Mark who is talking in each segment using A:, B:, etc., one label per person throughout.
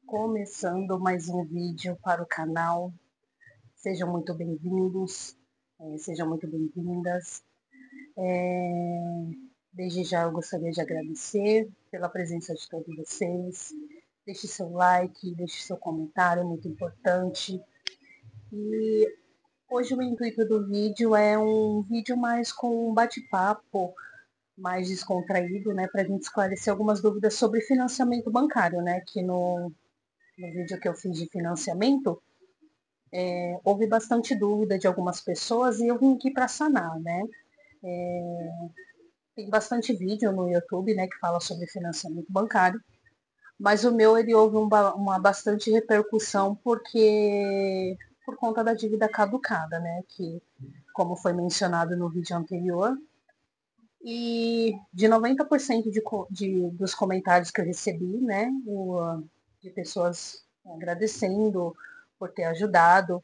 A: Começando mais um vídeo para o canal. Sejam muito bem-vindos, sejam muito bem-vindas. Desde já eu gostaria de agradecer pela presença de todos vocês. Deixe seu like, deixe seu comentário, é muito importante. E hoje o intuito do vídeo é um vídeo mais com um bate-papo, mais descontraído, né, para a gente esclarecer algumas dúvidas sobre financiamento bancário, né, que no vídeo que eu fiz de financiamento, houve bastante dúvida de algumas pessoas e eu vim aqui para sanar, né? Tem bastante vídeo no YouTube, né, que fala sobre financiamento bancário, mas o meu ele houve uma bastante repercussão porque por conta da dívida caducada, né, que como foi mencionado no vídeo anterior, e de 90% dos comentários que eu recebi, né, de pessoas agradecendo por ter ajudado.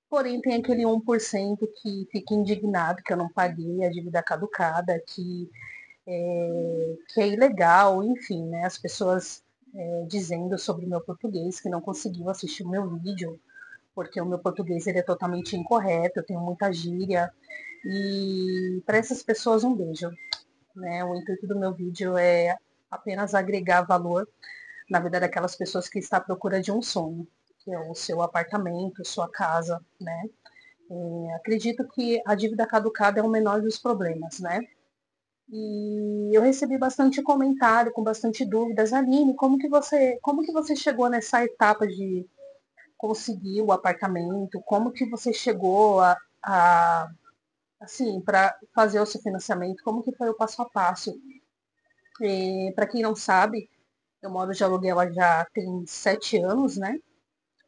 A: Porém, tem aquele 1% que fica indignado que eu não paguei a dívida caducada, que é ilegal, enfim, né? As pessoas dizendo sobre o meu português, que não conseguiu assistir o meu vídeo, porque o meu português ele é totalmente incorreto, eu tenho muita gíria. E para essas pessoas, um beijo. Né? O intuito do meu vídeo é apenas agregar valor na vida daquelas pessoas que estão à procura de um sonho, que é o seu apartamento, sua casa, né? Acredito que a dívida caducada é o menor dos problemas, né? E eu recebi bastante comentário, com bastante dúvidas. Aline, como que você chegou nessa etapa de conseguir o apartamento? Como que você chegou assim, para fazer o seu financiamento? Como que foi o passo a passo? Para quem não sabe, eu moro de aluguel já tem 7 anos, né?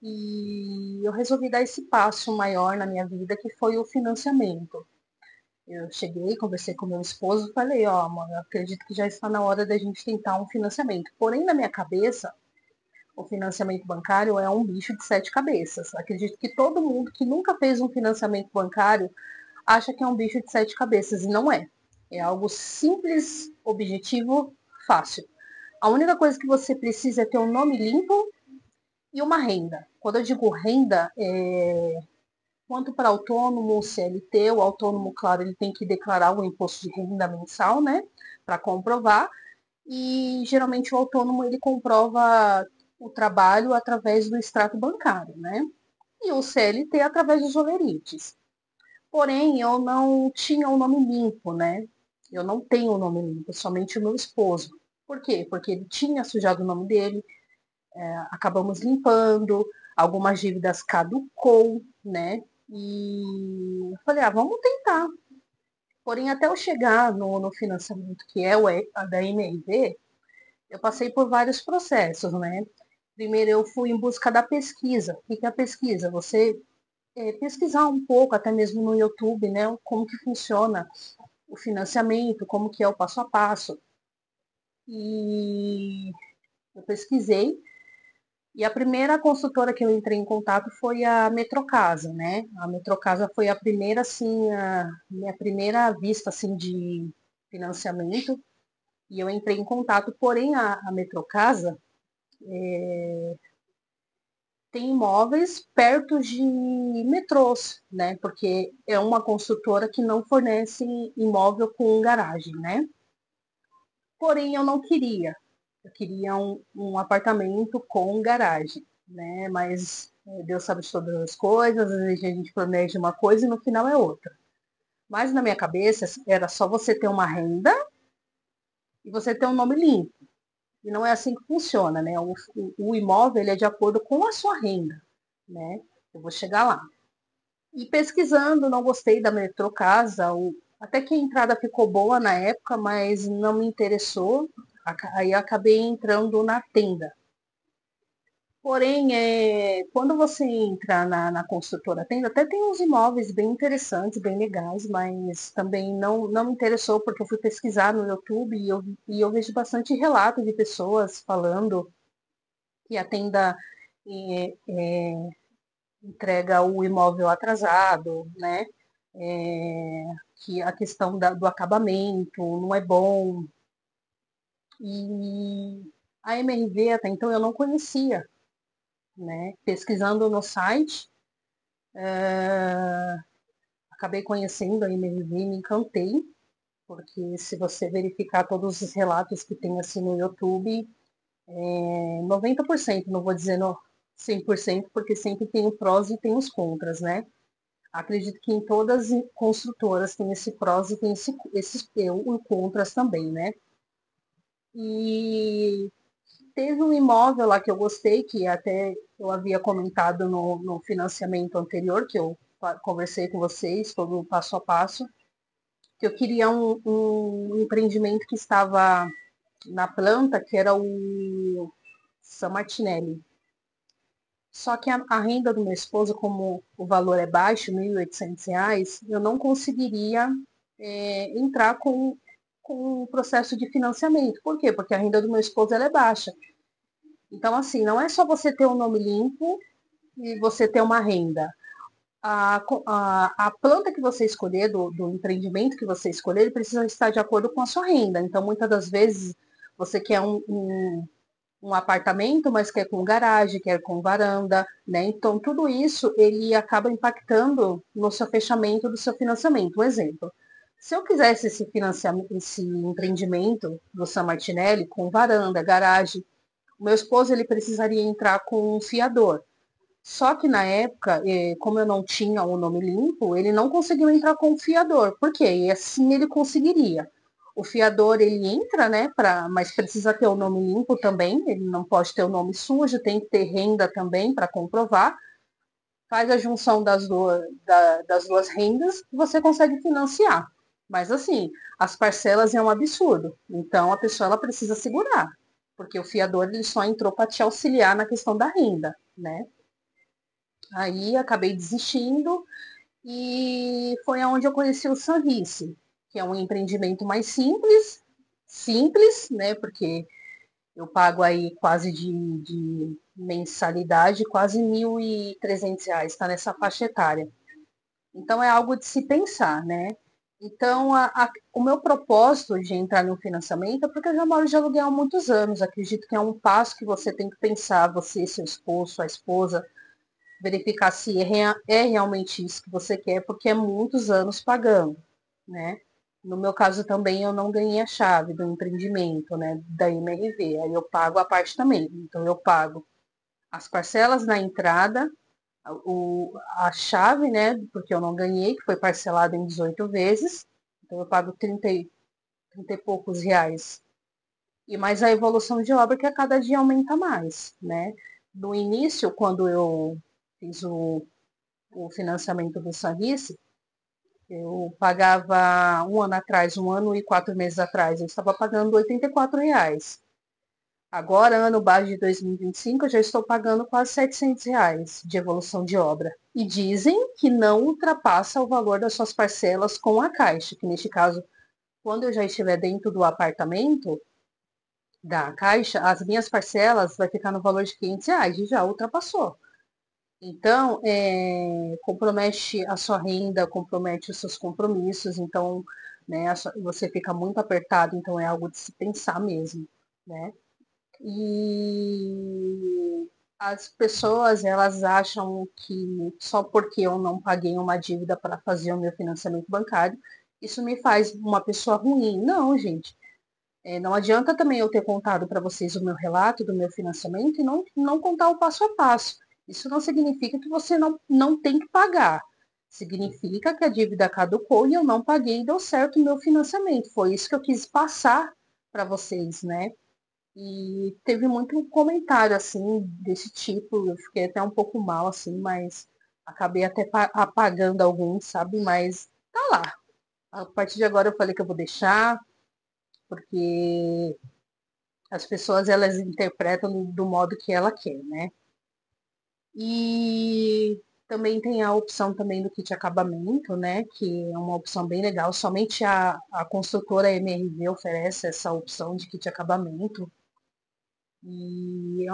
A: E eu resolvi dar esse passo maior na minha vida, que foi o financiamento. Eu cheguei, conversei com meu esposo e falei, ó, amor, eu acredito que já está na hora da gente tentar um financiamento. Porém, na minha cabeça, o financiamento bancário é um bicho de 7 cabeças. Acredito que todo mundo que nunca fez um financiamento bancário acha que é um bicho de 7 cabeças, e não é. É algo simples, objetivo, fácil. A única coisa que você precisa é ter um nome limpo e uma renda. Quando eu digo renda, quanto para autônomo, CLT, o autônomo, claro, ele tem que declarar o imposto de renda mensal, né, para comprovar, e geralmente o autônomo ele comprova o trabalho através do extrato bancário, né, e o CLT através dos olerites. Porém, eu não tinha o nome limpo, né, eu não tenho o nome limpo, somente o meu esposo. Por quê? Porque ele tinha sujado o nome dele, acabamos limpando, algumas dívidas caducou, né? E eu falei, vamos tentar. Porém, até eu chegar no financiamento, que é a da MRV, eu passei por vários processos, né? Primeiro, eu fui em busca da pesquisa. O que é a pesquisa? Você pesquisar um pouco, até mesmo no YouTube, né? Como que funciona o financiamento, como que é o passo a passo. E eu pesquisei. E a primeira consultora que eu entrei em contato foi a Metrocasa, né? A Metrocasa foi a primeira, assim, a minha primeira vista, assim, de financiamento. E eu entrei em contato, porém a Metrocasa tem imóveis perto de metrôs, né? Porque é uma construtora que não fornece imóvel com garagem, né? Porém, eu não queria. Eu queria um apartamento com garagem, né? Mas Deus sabe de todas as coisas, às vezes a gente planeja uma coisa e no final é outra. Mas na minha cabeça era só você ter uma renda e você ter um nome limpo. E não é assim que funciona, né? O imóvel ele é de acordo com a sua renda, né? Eu vou chegar lá. E pesquisando, não gostei da Metrocasa, até que a entrada ficou boa na época, mas não me interessou. Aí acabei entrando na tenda. Porém, quando você entra na construtora tenda, até tem uns imóveis bem interessantes, bem legais, mas também não me interessou porque eu fui pesquisar no YouTube e eu vejo bastante relato de pessoas falando que a tenda é, é, entrega o imóvel atrasado, né? É, que a questão do acabamento não é bom. E a MRV até então eu não conhecia. né? Pesquisando no site, acabei conhecendo a MRV e me encantei, porque se você verificar todos os relatos que tem assim no YouTube, 90%, não vou dizer no 100%, porque sempre tem o prós e tem os contras, né? Acredito que em todas as construtoras tem esse prós e tem o contras também, né? E teve um imóvel lá que eu gostei, que até eu havia comentado no financiamento anterior, que eu conversei com vocês sobre o passo a passo, que eu queria um empreendimento que estava na planta, que era o San Martinelli. Só que a renda do meu esposo, como o valor é baixo, R$ 1.800, eu não conseguiria entrar com o processo de financiamento. Por quê? Porque a renda do meu esposo ela é baixa. Então, assim, não é só você ter um nome limpo e você ter uma renda. A planta que você escolher, do empreendimento que você escolher, ele precisa estar de acordo com a sua renda. Então, muitas das vezes, você quer um apartamento, mas quer com garagem, quer com varanda, né? Então, tudo isso, ele acaba impactando no seu fechamento do seu financiamento. Um exemplo, se eu quisesse esse financiamento, esse empreendimento do San Martinelli, com varanda, garagem, o meu esposo, ele precisaria entrar com um fiador. Só que na época, como eu não tinha o nome limpo, ele não conseguiu entrar com o fiador. Por quê? E assim ele conseguiria. O fiador, ele entra, né, mas precisa ter o nome limpo também, ele não pode ter o nome sujo, tem que ter renda também para comprovar. Faz a junção das duas rendas e você consegue financiar. Mas assim, as parcelas é um absurdo. Então a pessoa ela precisa segurar, porque o fiador ele só entrou para te auxiliar na questão da renda, né? Aí acabei desistindo e foi aonde eu conheci o Sanrice, que é um empreendimento mais simples, né? Porque eu pago aí quase de mensalidade, quase R$ 1.300, está nessa faixa etária. Então é algo de se pensar, né? Então, o meu propósito de entrar no financiamento é porque eu já moro de aluguel há muitos anos. Acredito que é um passo que você tem que pensar, você, seu esposo, sua esposa, verificar se é realmente isso que você quer, porque é muitos anos pagando, né? No meu caso também eu não ganhei a chave do empreendimento, né, da MRV, aí eu pago a parte também. Então eu pago as parcelas na entrada, a chave, né, porque eu não ganhei, que foi parcelado em 18 vezes, então eu pago 30 e poucos reais. E mais a evolução de obra que a cada dia aumenta mais, né? No início, quando eu fiz o financiamento do Sanrice, eu pagava um ano atrás, 1 ano e 4 meses atrás, eu estava pagando R$ 84. Agora, ano base de 2025, eu já estou pagando quase R$ 700 de evolução de obra. E dizem que não ultrapassa o valor das suas parcelas com a Caixa, que neste caso, quando eu já estiver dentro do apartamento da Caixa, as minhas parcelas vai ficar no valor de R$ 500 e já ultrapassou. Então, compromete a sua renda, compromete os seus compromissos, então, né, você fica muito apertado, então é algo de se pensar mesmo, né? E as pessoas, elas acham que só porque eu não paguei uma dívida para fazer o meu financiamento bancário, isso me faz uma pessoa ruim. Não, gente. Não adianta também eu ter contado para vocês o meu relato do meu financiamento e não contar o passo a passo. Isso não significa que você não tem que pagar. Significa que a dívida caducou e eu não paguei e deu certo o meu financiamento. Foi isso que eu quis passar para vocês, né? E teve muito comentário assim desse tipo. Eu fiquei até um pouco mal assim, mas acabei até apagando alguns, sabe? Mas tá lá. A partir de agora eu falei que eu vou deixar, porque as pessoas elas interpretam do modo que ela quer, né? E também tem a opção também do kit acabamento, né? Que é uma opção bem legal. Somente a construtora MRV oferece essa opção de kit acabamento. E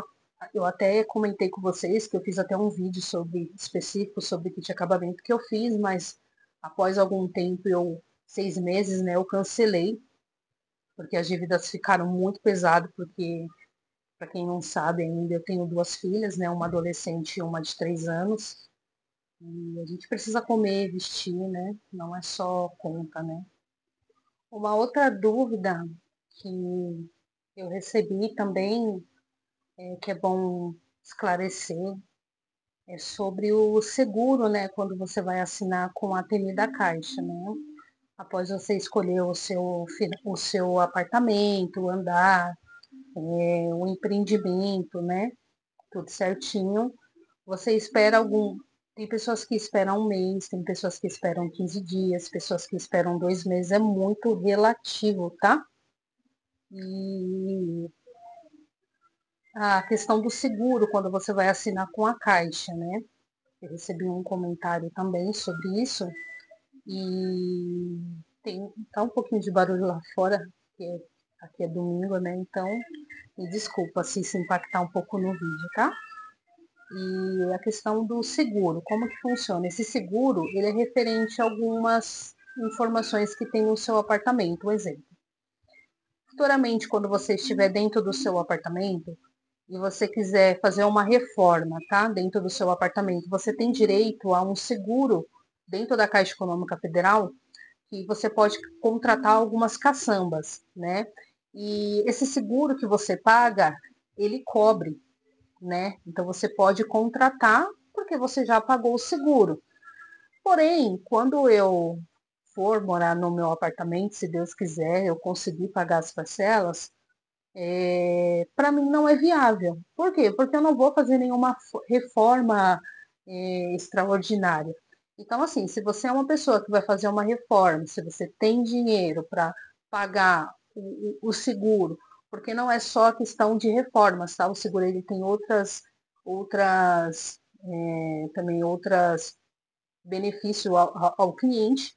A: eu até comentei com vocês que eu fiz até um vídeo específico sobre kit acabamento que eu fiz, mas após algum tempo, 6 meses, né, eu cancelei, porque as dívidas ficaram muito pesadas, porque Para quem não sabe ainda, eu tenho duas filhas, né? Uma adolescente e uma de 3 anos. E a gente precisa comer, vestir, né? Não é só conta, né? Uma outra dúvida que eu recebi também, que é bom esclarecer, é sobre o seguro, né? Quando você vai assinar com a TNI da Caixa, né? Após você escolher o seu apartamento, o andar, o empreendimento, né? Tudo certinho. Você espera algum. Tem pessoas que esperam um mês, tem pessoas que esperam 15 dias, pessoas que esperam 2 meses, é muito relativo, tá? E a questão do seguro, quando você vai assinar com a Caixa, né? Eu recebi um comentário também sobre isso, e tá um pouquinho de barulho lá fora, porque aqui é domingo, né? Então, me desculpa se impactar um pouco no vídeo, tá? E a questão do seguro, como que funciona? Esse seguro, ele é referente a algumas informações que tem no seu apartamento. Um exemplo, futuramente, quando você estiver dentro do seu apartamento e você quiser fazer uma reforma, tá? Dentro do seu apartamento, você tem direito a um seguro dentro da Caixa Econômica Federal, que você pode contratar algumas caçambas, né? E esse seguro que você paga, ele cobre, né? Então você pode contratar porque você já pagou o seguro. Porém, quando eu for morar no meu apartamento, se Deus quiser, eu conseguir pagar as parcelas, para mim não é viável. Por quê? Porque eu não vou fazer nenhuma reforma extraordinária. Então, assim, se você é uma pessoa que vai fazer uma reforma, se você tem dinheiro para pagar o seguro, porque não é só a questão de reformas, tá? O seguro ele tem também outras benefícios ao cliente,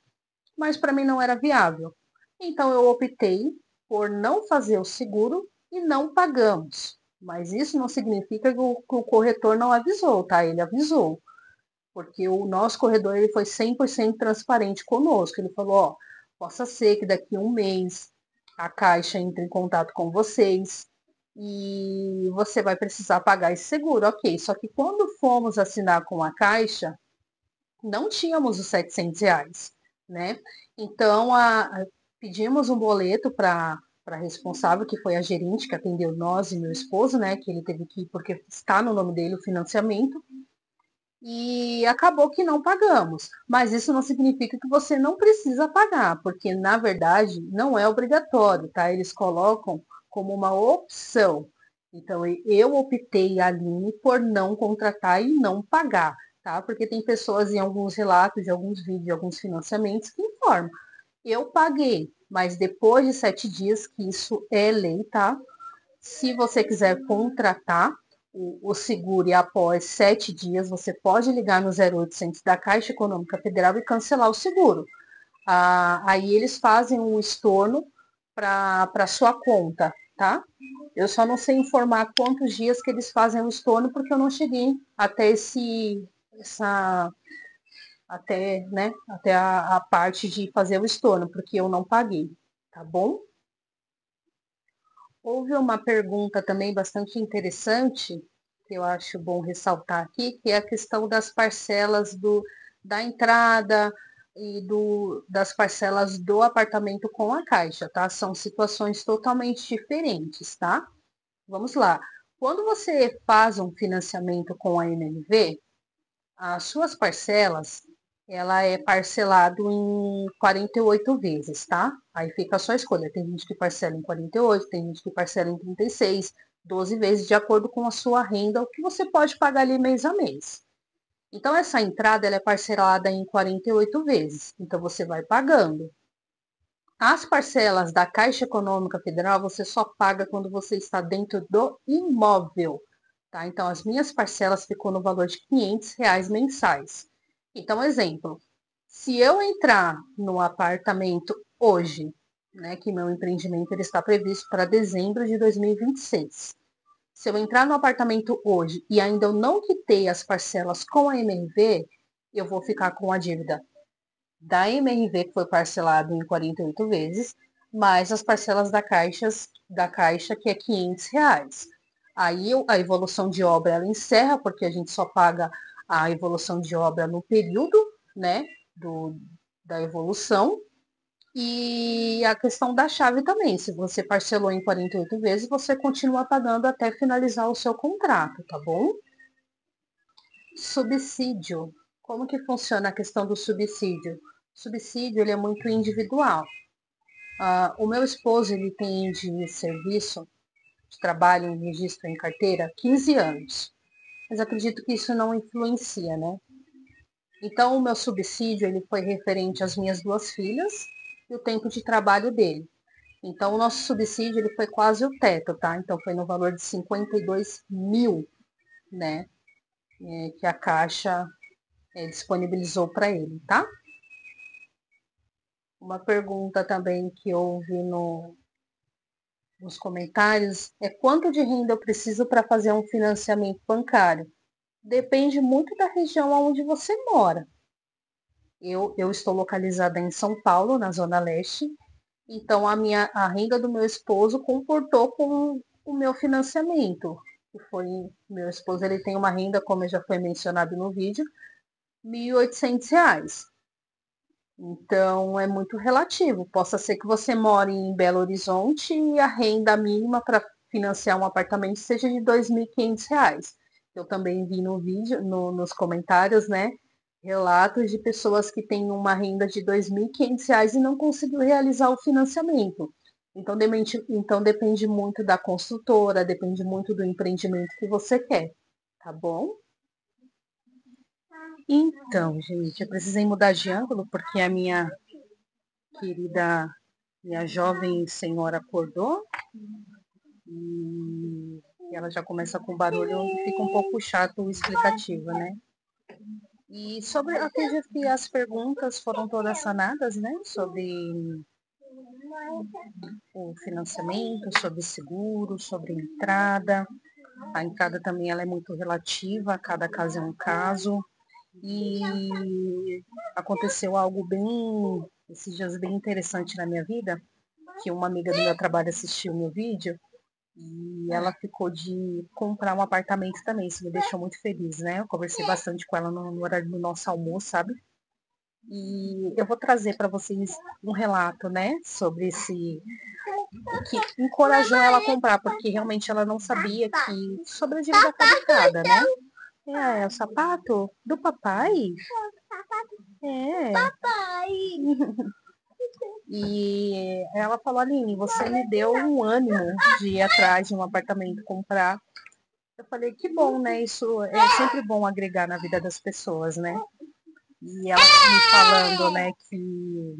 A: mas para mim não era viável. Então eu optei por não fazer o seguro e não pagamos. Mas isso não significa que o corretor não avisou, tá? Ele avisou, porque o nosso corretor ele foi 100% transparente conosco. Ele falou, ó, possa ser que daqui a um mês a Caixa entre em contato com vocês e você vai precisar pagar esse seguro, ok. Só que quando fomos assinar com a Caixa, não tínhamos os R$ 700, né? Então, pedimos um boleto para a responsável, que foi a gerente que atendeu nós e meu esposo, né? Que ele teve que ir, porque está no nome dele o financiamento, e acabou que não pagamos. Mas isso não significa que você não precisa pagar, porque na verdade não é obrigatório, tá? Eles colocam como uma opção. Então eu optei, Aline, por não contratar e não pagar, tá? Porque tem pessoas em alguns relatos, de alguns vídeos, de alguns financiamentos que informam. Eu paguei, mas depois de 7 dias, que isso é lei, tá? Se você quiser contratar o seguro e após 7 dias, você pode ligar no 0800 da Caixa Econômica Federal e cancelar o seguro. Aí eles fazem um estorno para sua conta, tá? Eu só não sei informar quantos dias que eles fazem o estorno, porque eu não cheguei até até a parte de fazer o estorno, porque eu não paguei, tá bom? Houve uma pergunta também bastante interessante, que eu acho bom ressaltar aqui, que é a questão das parcelas da entrada e das parcelas do apartamento com a Caixa, tá? São situações totalmente diferentes, tá? Vamos lá. Quando você faz um financiamento com a MMV, as suas parcelas, ela é parcelado em 48 vezes, tá? Aí fica a sua escolha. Tem gente que parcela em 48, tem gente que parcela em 36, 12 vezes, de acordo com a sua renda, o que você pode pagar ali mês a mês. Então, essa entrada ela é parcelada em 48 vezes. Então, você vai pagando. As parcelas da Caixa Econômica Federal você só paga quando você está dentro do imóvel, tá? Então, as minhas parcelas ficou no valor de R$ 500 mensais. Então, exemplo, se eu entrar no apartamento hoje, né, que meu empreendimento ele está previsto para dezembro de 2026. Se eu entrar no apartamento hoje e ainda eu não quitei as parcelas com a MRV, eu vou ficar com a dívida da MRV, que foi parcelado em 48 vezes, mais as parcelas da Caixa, que é R$ 500. Aí a evolução de obra ela encerra, porque a gente só paga a evolução de obra no período, né, do, da evolução. E a questão da chave também, se você parcelou em 48 vezes, você continua pagando até finalizar o seu contrato, tá bom? Subsídio. Como que funciona a questão do subsídio? O subsídio ele é muito individual. O meu esposo ele tem de serviço, de trabalho em registro em carteira, 15 anos. Mas acredito que isso não influencia, né? Então, o meu subsídio ele foi referente às minhas duas filhas e o tempo de trabalho dele. Então, o nosso subsídio ele foi quase o teto, tá? Então, foi no valor de 52 mil, né? Que a Caixa disponibilizou para ele, tá? Uma pergunta também que eu vi nos comentários é quanto de renda eu preciso para fazer um financiamento bancário? Depende muito da região onde você mora. Eu estou localizada em São Paulo, na Zona Leste, então a renda do meu esposo comportou com o meu financiamento. Que foi, meu esposo ele tem uma renda, como já foi mencionado no vídeo, R$ 1.800. Então é muito relativo. Possa ser que você more em Belo Horizonte e a renda mínima para financiar um apartamento seja de R$ 2.500. Eu também vi no vídeo, nos comentários, né? Relatos de pessoas que têm uma renda de R$ 2.500 e não conseguiu realizar o financiamento. Então depende muito da construtora, depende muito do empreendimento que você quer, tá bom? Então, gente, eu precisei mudar de ângulo porque a minha querida, minha jovem senhora acordou e ela já começa com barulho e fica um pouco chato o explicativo, né? E sobre, acredito que as perguntas foram todas sanadas, né? Sobre o financiamento, sobre seguro, sobre entrada. A entrada também ela é muito relativa, cada caso é um caso. E aconteceu algo bem, esses dias bem interessante na minha vida, que uma amiga do meu trabalho assistiu o meu vídeo e ela ficou de comprar um apartamento também. Isso me deixou muito feliz, né? Eu conversei bastante com ela no horário do nosso almoço, sabe? E eu vou trazer para vocês um relato, né, sobre esse o que encorajou ela a comprar, porque realmente ela não sabia que sobre a dívida caducada, né? É o sapato do papai. É. E ela falou, Aline, você me deu um ânimo de ir atrás de um apartamento comprar. Eu falei, que bom, né? Isso é sempre bom agregar na vida das pessoas, né? E ela me falando, né, que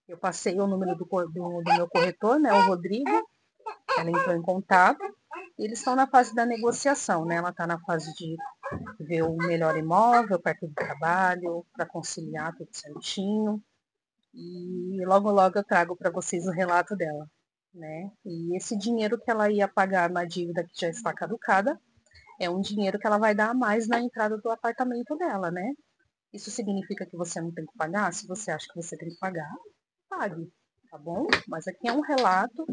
A: eu passei o número do meu corretor, né, o Rodrigo. Ela entrou em contato. E eles estão na fase da negociação, né? Ela está na fase de ver o melhor imóvel perto do trabalho, para conciliar tudo certinho. E logo, logo eu trago para vocês o relato dela, né? E esse dinheiro que ela ia pagar na dívida que já está caducada é um dinheiro que ela vai dar a mais na entrada do apartamento dela, né? Isso significa que você não tem que pagar? Se você acha que você tem que pagar, pague, tá bom? Mas aqui é um relato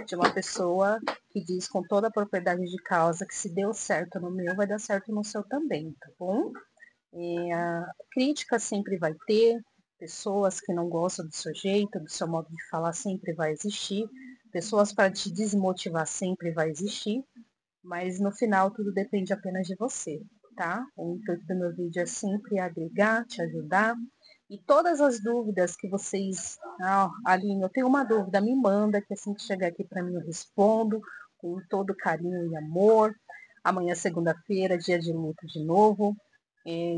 A: de uma pessoa que diz com toda a propriedade de causa que se deu certo no meu, vai dar certo no seu também, tá bom? A crítica sempre vai ter, pessoas que não gostam do seu jeito, do seu modo de falar sempre vai existir, pessoas para te desmotivar sempre vai existir, mas no final tudo depende apenas de você, tá? O intuito do meu vídeo é sempre agregar, te ajudar. E todas as dúvidas que vocês, Aline, eu tenho uma dúvida, me manda, que assim que chegar aqui para mim eu respondo com todo carinho e amor. Amanhã, segunda-feira, dia de luto de novo.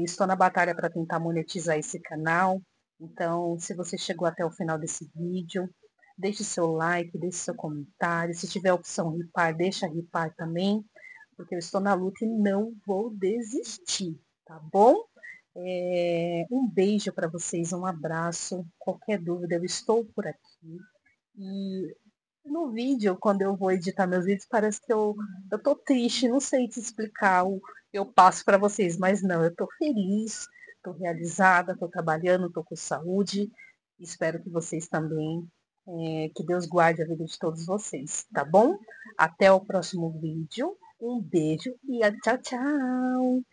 A: Estou na batalha para tentar monetizar esse canal. Então, se você chegou até o final desse vídeo, deixe seu like, deixe seu comentário. Se tiver a opção ripar, deixa ripar também, porque eu estou na luta e não vou desistir, tá bom? Um beijo para vocês, um abraço. Qualquer dúvida, eu estou por aqui. E no vídeo, quando eu vou editar meus vídeos, parece que eu tô triste, não sei te explicar. Eu passo para vocês, mas não, eu tô feliz, tô realizada, tô trabalhando, tô com saúde. Espero que vocês também. Que Deus guarde a vida de todos vocês, tá bom? Até o próximo vídeo. Um beijo e tchau, tchau!